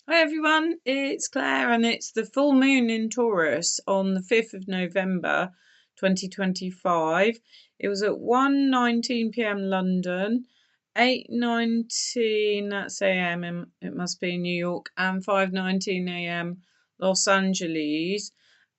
Hi everyone, it's Claire and it's the full moon in Taurus on the 5th of November 2025. It was at 1:19 p.m. London, 8:19 that's AM, it must be in New York, and 5:19 AM Los Angeles.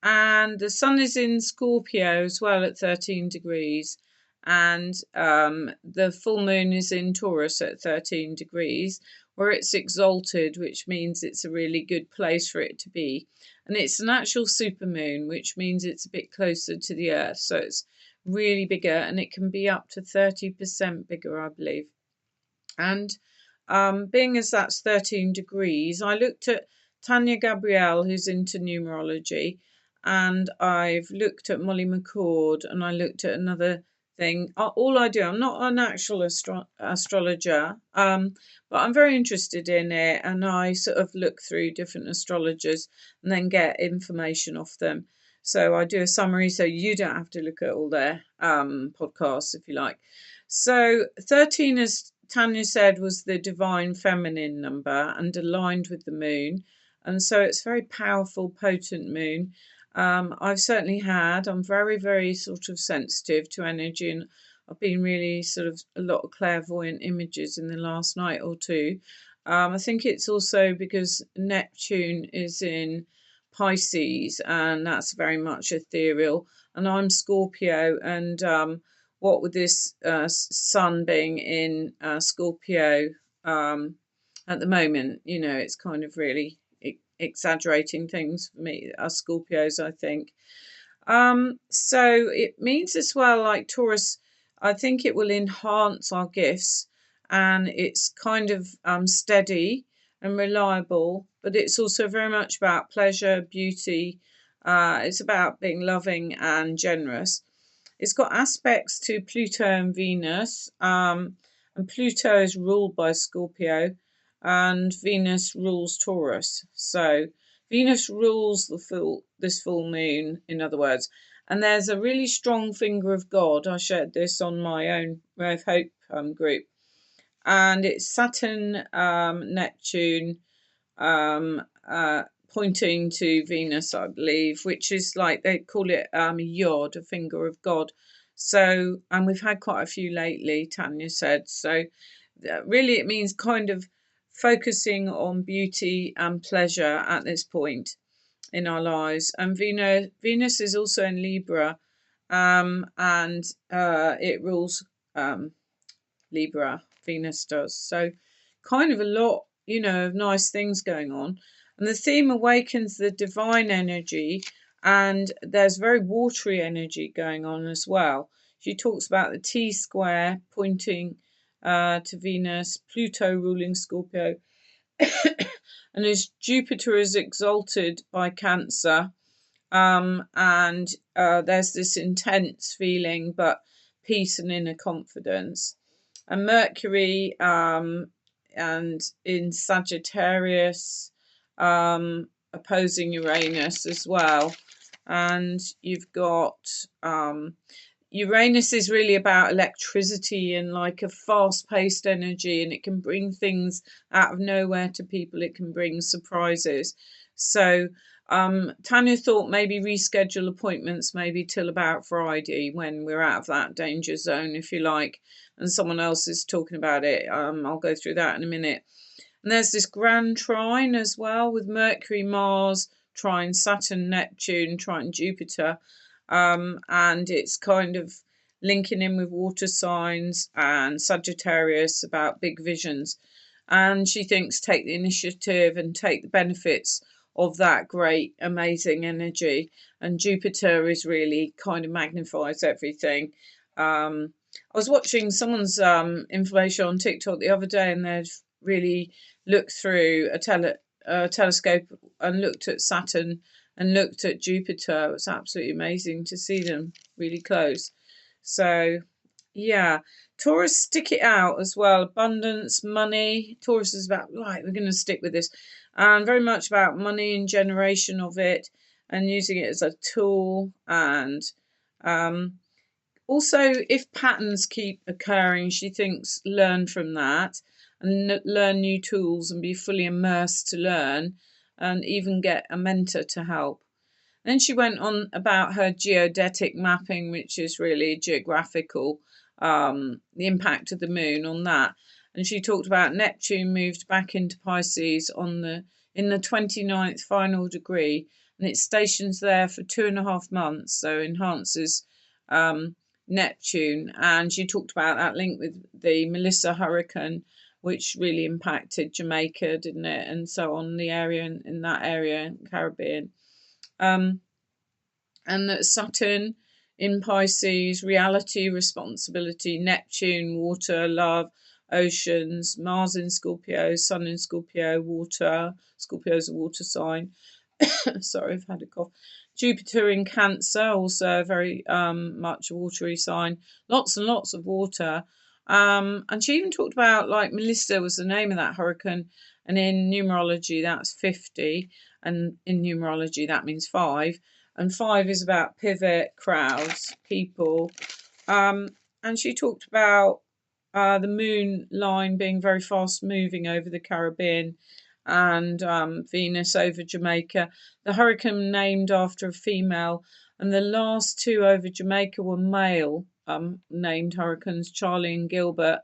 And the sun is in Scorpio as well at 13 degrees. And the full moon is in Taurus at 13 degrees where it's exalted, which means it's a really good place for it to be. And it's an actual supermoon, which means it's a bit closer to the Earth. So it's really bigger and it can be up to 30% bigger, I believe. And being as that's 13 degrees, I looked at Tanya Gabrielle, who's into numerology, and I've looked at Molly McCord, and I looked at another thing. All I do, I'm not an actual astrologer, but I'm very interested in it, and I sort of look through different astrologers and then get information off them. So I do a summary, so you don't have to look at all their podcasts if you like. So 13, as Tanya said, was the divine feminine number and aligned with the moon. And so it's a very powerful, potent moon. I'm very, very sort of sensitive to energy, and I've been really sort of a lot of clairvoyant images in the last night or two. I think it's also because Neptune is in Pisces, and that's very much ethereal. And I'm Scorpio, and what with this sun being in Scorpio at the moment, it's kind of really exaggerating things for me, us Scorpios, I think. So it means as well, like Taurus, I think it will enhance our gifts, and it's kind of steady and reliable, but it's also very much about pleasure, beauty. It's about being loving and generous. It's got aspects to Pluto and Venus, and Pluto is ruled by Scorpio, and Venus rules Taurus. So Venus rules this full moon, in other words. And there's a really strong finger of God. I shared this on my own Ray of Hope group, and it's Saturn, Neptune, um, uh, pointing to Venus, I believe, which is like they call it Yod, a finger of God. So, and we've had quite a few lately, Tanya said. So, really, it means kind of focusing on beauty and pleasure at this point in our lives. And Venus is also in Libra, and it rules Libra. Venus does. So, kind of a lot, of nice things going on. And the theme awakens the divine energy, and there's very watery energy going on as well. She talks about the T square pointing to Venus, Pluto ruling Scorpio, and as Jupiter is exalted by Cancer, and there's this intense feeling, but peace and inner confidence. And Mercury and in Sagittarius, opposing Uranus as well. And you've got Uranus is really about electricity and like a fast paced energy, and it can bring things out of nowhere to people, it can bring surprises. So, Tanya thought maybe reschedule appointments maybe till about Friday when we're out of that danger zone, if you like, and someone else is talking about it. I'll go through that in a minute. And there's this grand trine as well with Mercury, Mars, trine Saturn, Neptune, trine Jupiter. And it's kind of linking in with water signs and Sagittarius about big visions. And she thinks take the initiative and take the benefits of that great, amazing energy. And Jupiter is really kind of magnifies everything. I was watching someone's information on TikTok the other day, and they'd really looked through a telescope and looked at Saturn and looked at Jupiter. It was absolutely amazing to see them really close. So, yeah. Taurus, stick it out as well. Abundance, money. Taurus is about, right, we're going to stick with this. And very much about money and generation of it and using it as a tool. And also, if patterns keep occurring, she thinks learn from that and learn new tools and be fully immersed to learn, and even get a mentor to help. Then she went on about her geodetic mapping, which is really geographical, the impact of the moon on that. And she talked about Neptune moved back into Pisces in the 29th final degree, and it stations there for 2.5 months, so enhances Neptune. And she talked about that link with the Melissa hurricane, which really impacted Jamaica, didn't it? And so on, the area in that area, Caribbean. And that Saturn in Pisces, reality, responsibility, Neptune, water, love, oceans, Mars in Scorpio, Sun in Scorpio, water. Scorpio's a water sign. Sorry, I've had a cough. Jupiter in Cancer, also very much a watery sign. Lots and lots of water. And she even talked about, like, Melissa was the name of that hurricane, and in numerology that's 50, and in numerology that means 5, and 5 is about pivot, crowds, people. And she talked about the moon line being very fast moving over the Caribbean, and Venus over Jamaica. The hurricane named after a female, and the last 2 over Jamaica were male named hurricanes, Charlie and Gilbert.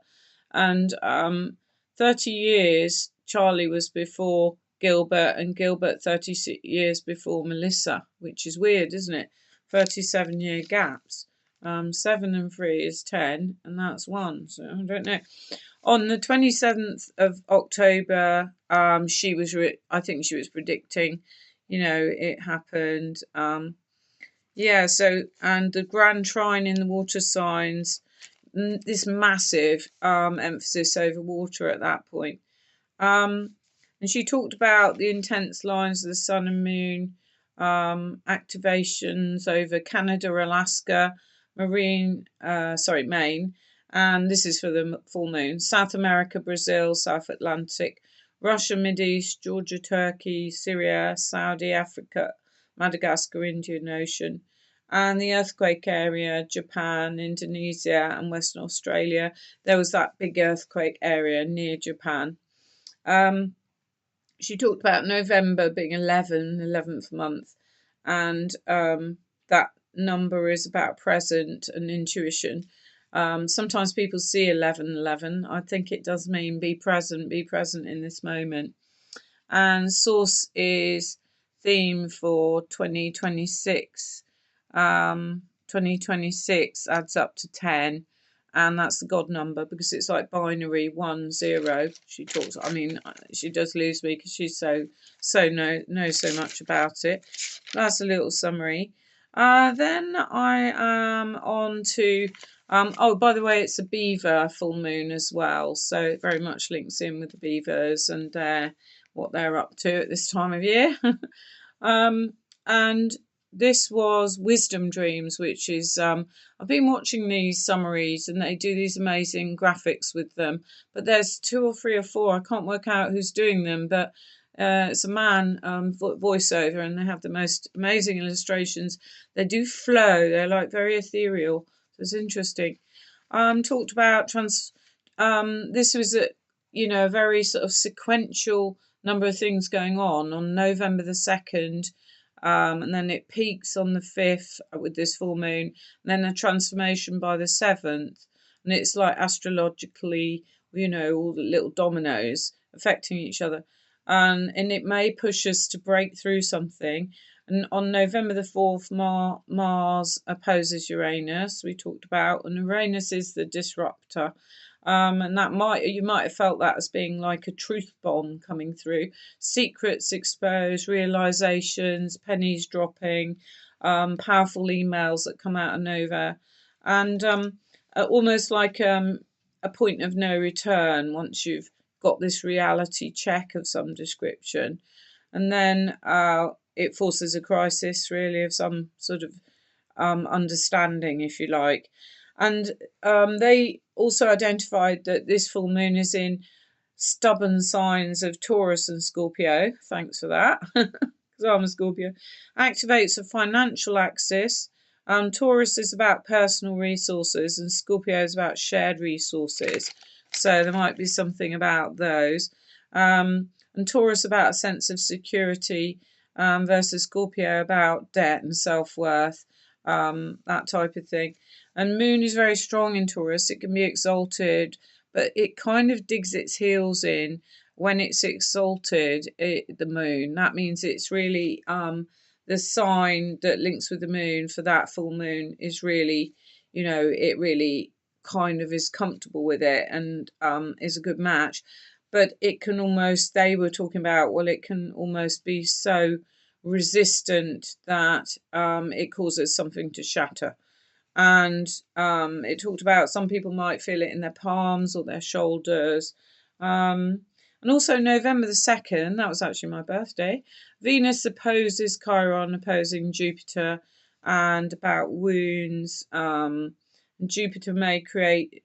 And 30 years Charlie was before Gilbert, and Gilbert 30 years before Melissa, which is weird, isn't it? 37-year gaps. 7 and 3 is 10, and that's 1. So I don't know. On the 27th of October, she was, I think she was predicting, it happened. Yeah, so, and the grand trine in the water signs, this massive emphasis over water at that point. And she talked about the intense lines of the sun and moon, activations over Canada, Alaska, Maine, and this is for the full moon, South America, Brazil, South Atlantic, Russia, Mideast, Georgia, Turkey, Syria, Saudi, Africa, Madagascar, Indian Ocean, and the earthquake area, Japan, Indonesia, and Western Australia. There was that big earthquake area near Japan. She talked about November being 11th month, and that number is about present and intuition. Sometimes people see 11:11. I think it does mean be present in this moment. And source is theme for 2026. 2026 adds up to 10, and that's the God number because it's like binary 1 0. She talks, I mean, she does lose me because she's knows so much about it. That's a little summary. Then I am on to oh, by the way, it's a beaver full moon as well, so it very much links in with the beavers and what they're up to at this time of year. And this was Wisdom Dreams, which is, I've been watching these summaries and they do these amazing graphics with them, but there's 2 or 3 or 4, I can't work out who's doing them, but it's a man voiceover, and they have the most amazing illustrations. They do flow, they're like very ethereal, so it's interesting. Talked about this was a very sort of sequential number of things going on November the 2nd. And then it peaks on the 5th with this full moon, and then a transformation by the 7th, and it's like astrologically, all the little dominoes affecting each other, and it may push us to break through something. And on November the 4th, Mars opposes Uranus, we talked about, and Uranus is the disruptor. And you might have felt that as being like a truth bomb coming through. Secrets exposed, realizations, pennies dropping, powerful emails that come out of nowhere, and almost like a point of no return once you've got this reality check of some description. And then it forces a crisis, really, of some sort of understanding, if you like. And they also identified that this full moon is in stubborn signs of Taurus and Scorpio. Thanks for that, because I'm a Scorpio. Activates a financial axis. Taurus is about personal resources, and Scorpio is about shared resources. So there might be something about those. And Taurus about a sense of security, versus Scorpio about debt and self-worth, that type of thing. And Moon is very strong in Taurus. It can be exalted, but it kind of digs its heels in when it's exalted, the Moon. That means it's really, the sign that links with the Moon for that full moon is really, it really kind of is comfortable with it, and is a good match. But it can almost, they were talking about, well, it can almost be so resistant that it causes something to shatter. And it talked about some people might feel it in their palms or their shoulders. And also November the 2nd, that was actually my birthday, Venus opposes Chiron, opposing Jupiter, and about wounds. Jupiter may create,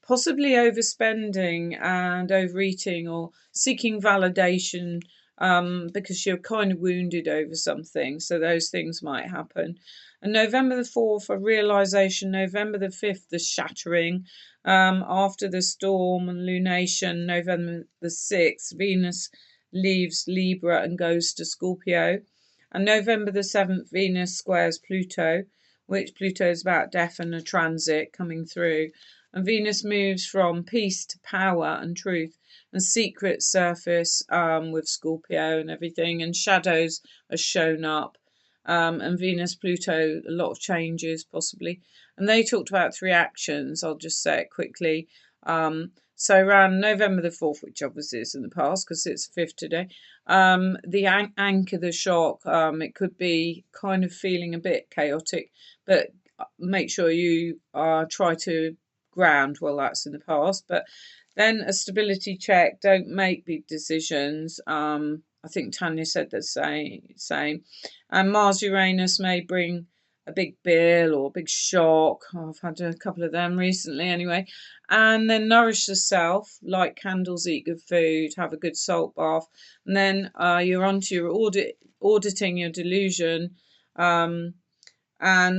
possibly overspending and overeating or seeking validation, because you're kind of wounded over something. So those things might happen. And November the 4th, a realization. November the 5th, the shattering. After the storm and lunation, November the 6th, Venus leaves Libra and goes to Scorpio. And November the 7th, Venus squares Pluto, which Pluto is about death and a transit coming through. And Venus moves from peace to power and truth, and secrets surface, with Scorpio and everything, and shadows are shown up. And Venus, Pluto, a lot of changes possibly. And they talked about 3 actions. I'll just say it quickly. So around November the 4th, which obviously is in the past because it's the 5th today, the anchor, the shock, it could be kind of feeling a bit chaotic, but make sure you try to ground. Well, that's in the past. But then a stability check. Don't make big decisions. I think Tanya said the same. And Mars Uranus may bring a big bill or a big shock. I've had a couple of them recently anyway. And then nourish yourself, light candles, eat good food, have a good salt bath. And then you're on to your auditing your delusion. And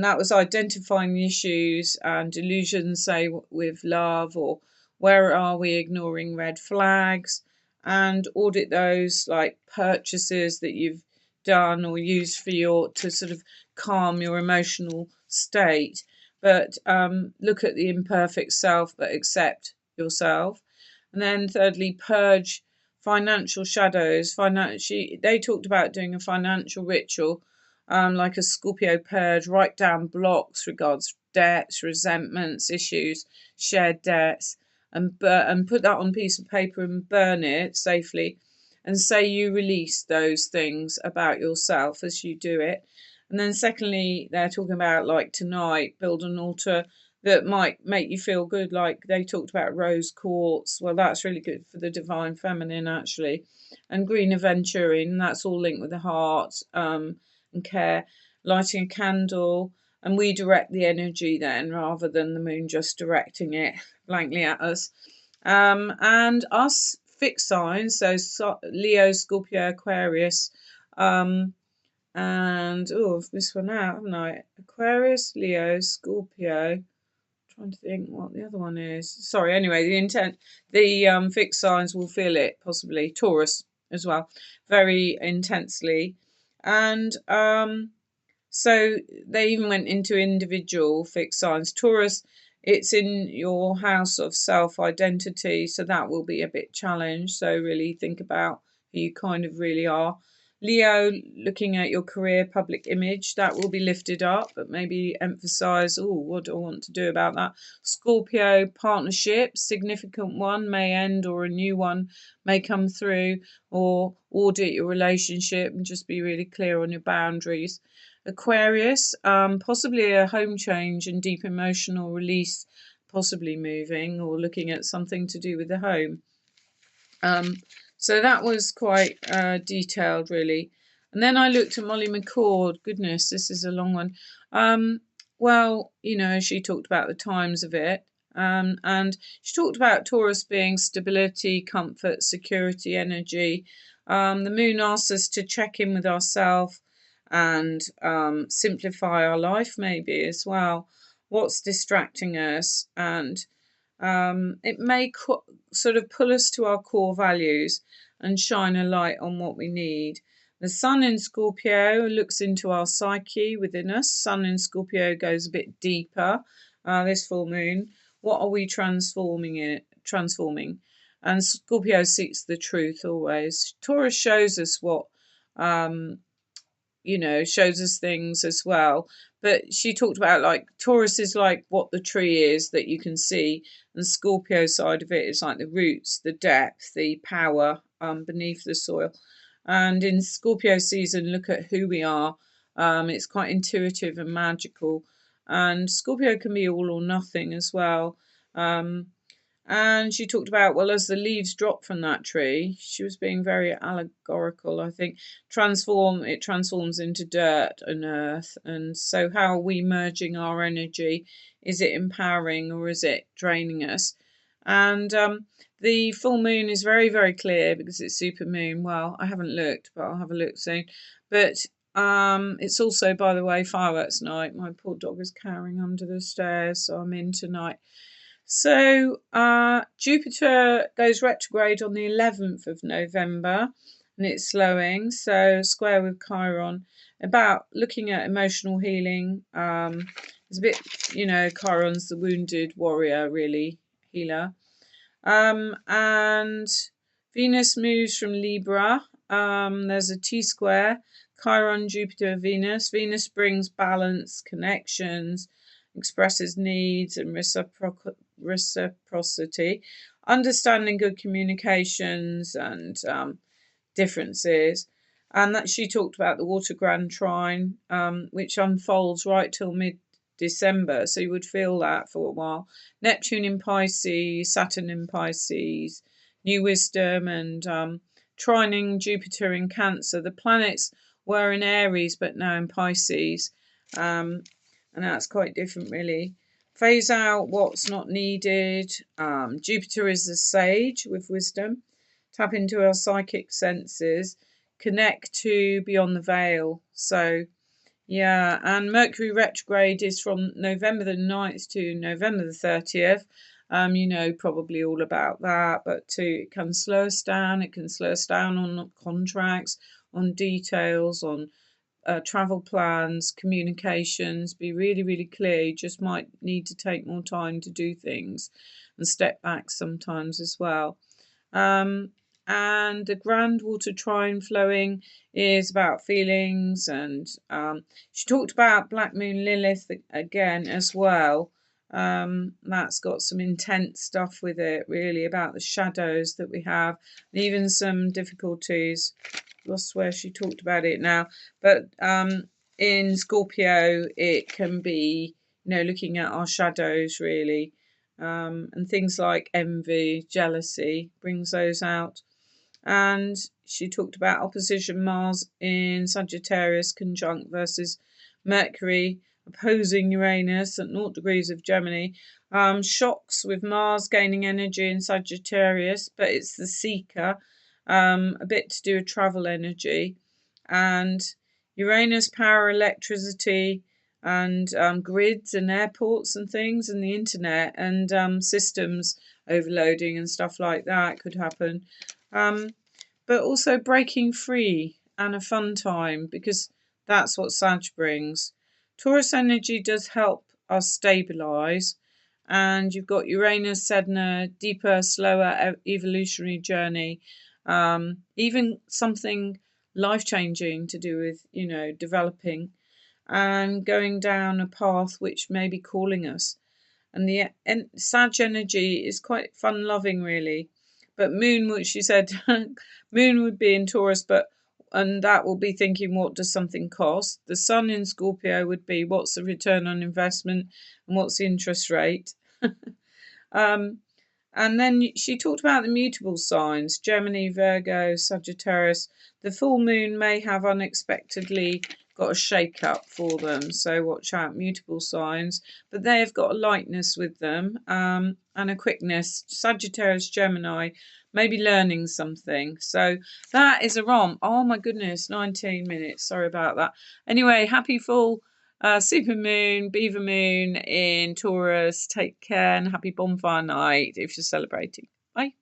that was identifying the issues and delusions, say with love, or where are we ignoring red flags, and audit those, like purchases that you've done or used for to sort of calm your emotional state. But look at the imperfect self, but accept yourself. And then thirdly, purge financial shadows. They talked about doing a financial ritual, like a Scorpio purge. Write down blocks regards debts, resentments, issues, shared debts, and put that on a piece of paper and burn it safely, and say you release those things about yourself as you do it. And then secondly, they're talking about, like, tonight, build an altar that might make you feel good. Like they talked about rose quartz. Well, that's really good for the divine feminine, actually. And green aventurine, that's all linked with the heart, and care. Lighting a candle, and we direct the energy then, rather than the moon just directing it blankly at us. And us fixed signs, so Leo, Scorpio, Aquarius, and I've missed one out, haven't I? Aquarius, Leo, Scorpio. Trying to think what the other one is. Sorry. Anyway, the fixed signs will feel it. Possibly Taurus as well, very intensely, and so they even went into individual fixed signs. Taurus, it's in your house of self-identity, so that will be a bit challenged. So really think about who you kind of really are. Leo, looking at your career, public image, that will be lifted up, but maybe emphasize, what do I want to do about that? Scorpio, partnership, significant one may end, or a new one may come through, or audit your relationship and just be really clear on your boundaries. Aquarius, possibly a home change and deep emotional release, possibly moving or looking at something to do with the home. So that was quite detailed, really. And then I looked at Molly McCord. Goodness, this is a long one. Well, she talked about the times of it. And she talked about Taurus being stability, comfort, security, energy. The moon asks us to check in with ourselves and simplify our life, maybe, as well. What's distracting us? And It may sort of pull us to our core values and shine a light on what we need. The Sun in Scorpio looks into our psyche within us. Sun in Scorpio goes a bit deeper. This full moon, what are we transforming? And Scorpio seeks the truth always. Taurus shows us what um, shows us things as well. But she talked about like Taurus is like what the tree is that you can see, and Scorpio side of it is like the roots, the depth, the power beneath the soil. And in Scorpio season, look at who we are. It's quite intuitive and magical. And Scorpio can be all or nothing as well. And she talked about, well, as the leaves drop from that tree, she was being very allegorical, I think, it transforms into dirt and earth. And so how are we merging our energy? Is it empowering or is it draining us? And the full moon is very, very clear because it's super moon. Well, I haven't looked, but I'll have a look soon. But it's also, by the way, fireworks night. My poor dog is cowering under the stairs, so I'm in tonight. So Jupiter goes retrograde on the 11th of November, and it's slowing. So square with Chiron, about looking at emotional healing. It's a bit, Chiron's the wounded warrior, really, healer. And Venus moves from Libra. There's a T-square, Chiron, Jupiter, Venus. Venus brings balance, connections, expresses needs and reciprocity, understanding good communications and differences. And that she talked about the Water Grand Trine, which unfolds right till mid-December, so you would feel that for a while. Neptune in Pisces, Saturn in Pisces, new wisdom, and trining Jupiter in Cancer. The planets were in Aries but now in Pisces, and that's quite different really. Phase out what's not needed. Jupiter is the sage with wisdom. Tap into our psychic senses. Connect to beyond the veil. So, yeah, and Mercury retrograde is from November the 9th to November the 30th. Probably all about that, but it can slow us down. It can slow us down on contracts, on details, on travel plans, communications. Be really, really clear. You just might need to take more time to do things and step back sometimes as well. And the Grand Water Trine flowing is about feelings, and she talked about Black Moon Lilith again as well. That's got some intense stuff with it, really, about the shadows that we have, and even some difficulties. Lost where she talked about it now, but in Scorpio it can be, looking at our shadows really, and things like envy, jealousy brings those out. And she talked about opposition Mars in Sagittarius conjunct versus Mercury opposing Uranus at 0 degrees of Gemini. Shocks with Mars gaining energy in Sagittarius, but it's the seeker. A bit to do with travel energy, and Uranus power electricity and grids and airports and things and the internet and systems overloading and stuff like that could happen. But also breaking free and a fun time, because that's what Sag brings. Taurus energy does help us stabilise, and you've got Uranus setting a deeper, slower evolutionary journey. Even something life-changing to do with, developing and going down a path which may be calling us. And the Sag energy is quite fun-loving, really. But Moon, which she said, Moon would be in Taurus, and that will be thinking, what does something cost? The Sun in Scorpio would be, what's the return on investment and what's the interest rate? And then she talked about the mutable signs, Gemini, Virgo, Sagittarius. The full moon may have unexpectedly got a shake up for them, so watch out, mutable signs. But they have got a lightness with them and a quickness. Sagittarius, Gemini, maybe learning something. So that is a romp. Oh my goodness, 19 minutes. Sorry about that. Anyway, happy full Super moon, beaver moon in Taurus. Take care and happy bonfire night if you're celebrating. Bye.